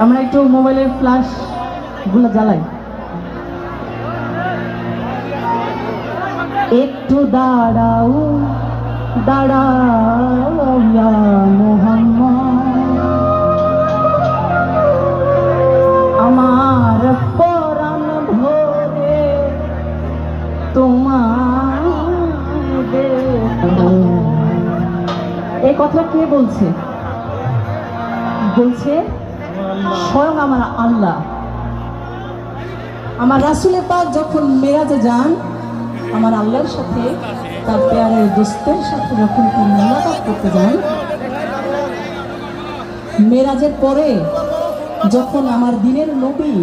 আমরা একটু মোবাইলের ফ্ল্যাশ গুলো জ্বালাই। একটু দাঁড়াও দাঁড়াও ইয়া মুহাম্মদ, আমার পরাণ ভরে তোমার দেখব। এই কথা কে বলছে? বলছে স্বয়ং আমার আল্লাহ। আমার রাসূলে পাক যখন মেরাজে যান, আমার আল্লাহর সাথে তার প্যারের দোস্তের সাথে যখন তিনি মুলাকাত করতে যান, মেরাজের পরে যখন আমার দিনের নবী